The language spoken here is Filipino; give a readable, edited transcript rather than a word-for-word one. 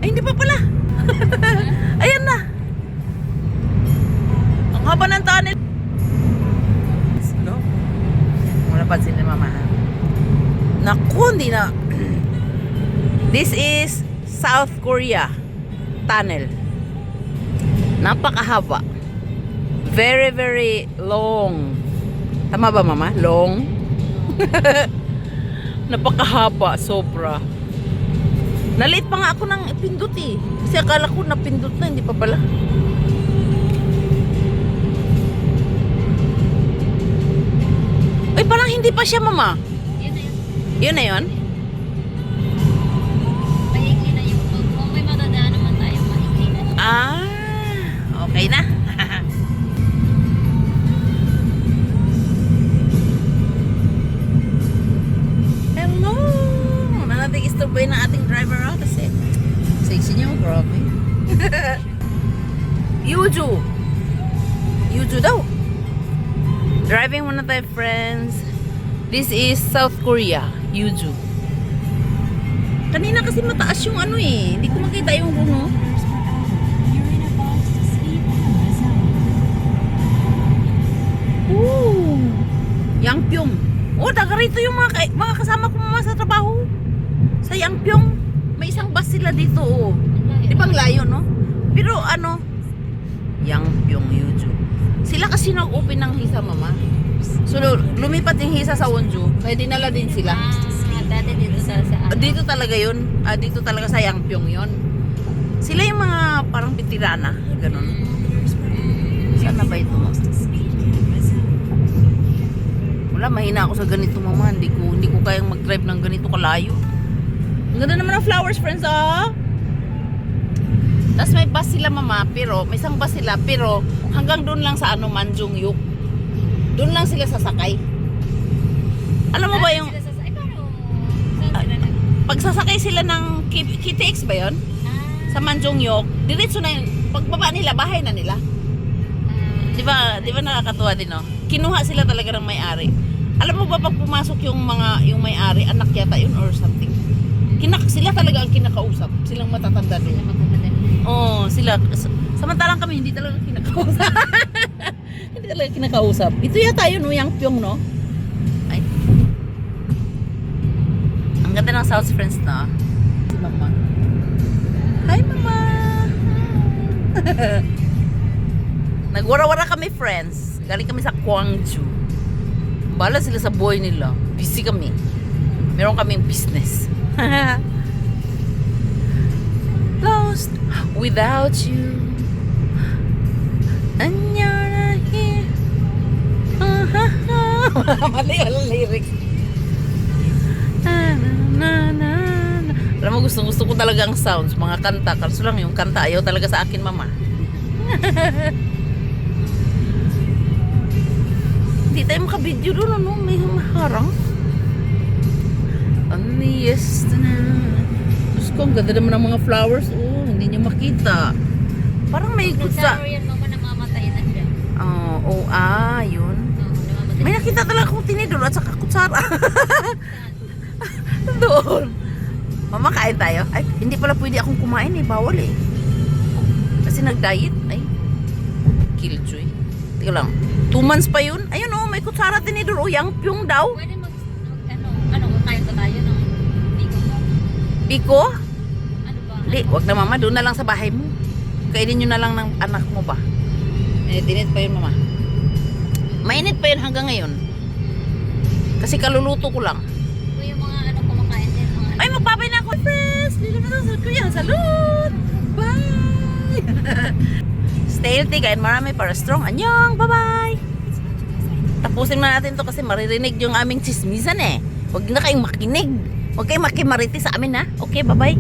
Ay, hindi pa pala. Ayan na. Ang haba ng tunnel. No? Wala pansin ni Mama. Naku, hindi na. This is South Korea tunnel. Napakahaba. Very, very long. Tama ba, Mama? Long? Napakahaba, sobra. Nalate pa nga ako ng pindot eh. Kasi akala ko napindot na, hindi pa pala. Ay, parang hindi pa siya, Mama. Yun na yun. Yun na yun? Maikli na yung tug. Kung may matandaan naman tayo, maikli na. Ah, okay na. Hello! Wala natin istorbay ng ating driver kasi sexy niya, grabe. Yuju! Yuju daw. Driving muna tayo, friends. This is South Korea, Yuju. Kanina kasi mataas yung ano eh. Hindi ko makita yung runo. Ooh! Yangpyong. Oh, taga rito yung mga kasama ko mama sa trabaho. Sa Yangpyong. May isang bus sila dito, oh. Di bang layo, no? Pero ano, Yangpyong, Yuju. Sila kasi nag-open ng Hisa, mama. So, lumipat yung Hisa sa Wonju. Kaya dinala din sila. Dati dito sa ano. Dito talaga yun. Dito talaga sa Yangpyong yun. Sila yung mga parang veterana. Ganon. Saan na ba ito? Wala, mahina ako sa ganito, mama. Hindi ko kayang mag-drive ng ganito kalayo. Ang ganda naman ng flowers, friends, ah. Tapos may bus sila, mama, pero may isang bus sila, pero hanggang doon lang sa ano, Manjungyuk. Doon lang sila sasakay. Alam mo ba yung Ay, paano? Saan sila nag... pagsasakay sila ng KTX ba yun? Sa Manjungyuk, diretso na yun. Pagbaba nila, bahay na nila. Di ba nakakatuwa din, no? Kinuha sila talaga ng may-ari. Alam mo ba pag pumasok yung may-ari, anak yata yun or something. Sila talaga ang kinakausap. Silang matatanda doon. Sila magpapadali. Oo, sila. Samantalang kami, hindi talaga kinakausap. Hindi talaga kinakausap. Ito yata yun, Yangpyong, no? Ay. Ang ganda ng South Friends na. Si Mama. Hi, Mama! Nagwara-wara kami, friends. Galing kami sa Gwangju. Bala sila sa buhay nila. Busy kami. Meron kaming business. Lost without you. And you're not here. Mali ang lyrics. Alam mo, gusto ko talaga ang sounds, mga kanta. Kaso lang yung kanta ayaw talaga sa akin, mama. Hindi tayo makabidyo doon, ano? May humaharang. Only yesterday. Diyos ko, ang ganda naman ng mga flowers. Oh, hindi nyo makita. Parang may Sa gutsa. yan, mama, namamatay na siya. Yun. Oo, namamatay. May nakita talaga akong tinidor at saka kutsara. Doon. Mama, kain tayo. Ay, hindi pala pwede akong kumain eh. Bawal eh. Kasi nag-diet. Ay, killjoy. Tika lang. 2 months pa yun. Ayun oh, may kutsara tinidor. O, Yangpyong daw. Pwede ano, kain pa tayo ng biko mo. Biko? Ano ba? Hindi, wag na mama. Doon na lang sa bahay mo. Kainin nyo na lang ng anak mo ba? Init pa yun, mama. Mainit pa yun hanggang ngayon. Kasi kaluluto ko lang. Kung yung mga ano kumakain din. Mga, Ay, magbabay na ako, friends. Dito na sa kuya. Salud! Bye! Stay healthy, kain marami para strong. Anyong! Bye-bye! Tapusin na natin to kasi maririnig yung aming chismisan eh. Huwag na kayong makinig. Huwag kayong makimarites sa amin ha. Okay, bye-bye.